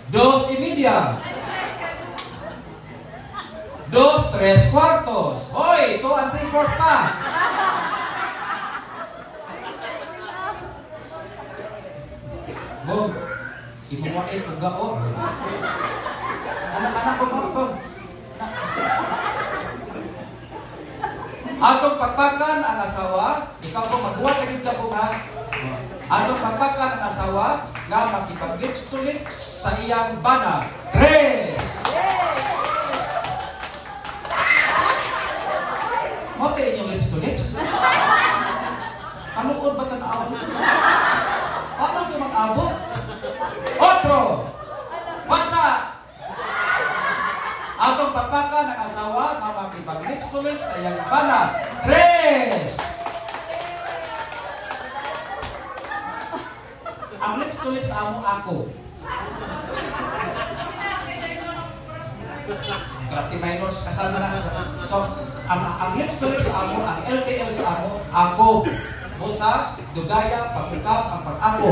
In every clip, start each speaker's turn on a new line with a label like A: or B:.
A: 2:30. 2:3/4. Hoy, 2 3/4 pa. Bong, imuwain kung gako. Anak-anak ko ito. Atong pagpakan ang asawa, ikaw ko magbuhat na yung kapong ha. Atong pagpakan ang asawa nga makipag-lips to lips sa iyang bana. 3! Mote inyong lips to lips? Kalukod ba tanaw? Paano kayo mag-abot? 4! Watsa! Atong pagpakan ang asawa nga makipag-lips to lips sa iyang bana. 3! Ang lips to lips amo ako. Grabe minors kasama na. So, ang lips to lips amo, ang LTL sa amo, ako. Busa, dugaya, pagukap, ang pag-ako.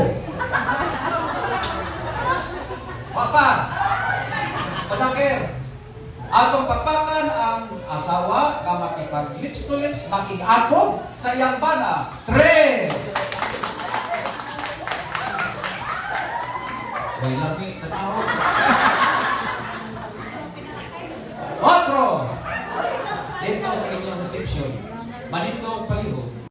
A: Papa, padakir, atong pagpakan ang asawa nga makipag lips to lips, makig-ako sa iyang bana. 3! May labi sa tao. 4! Dito sa inyong reception, manindog paliho.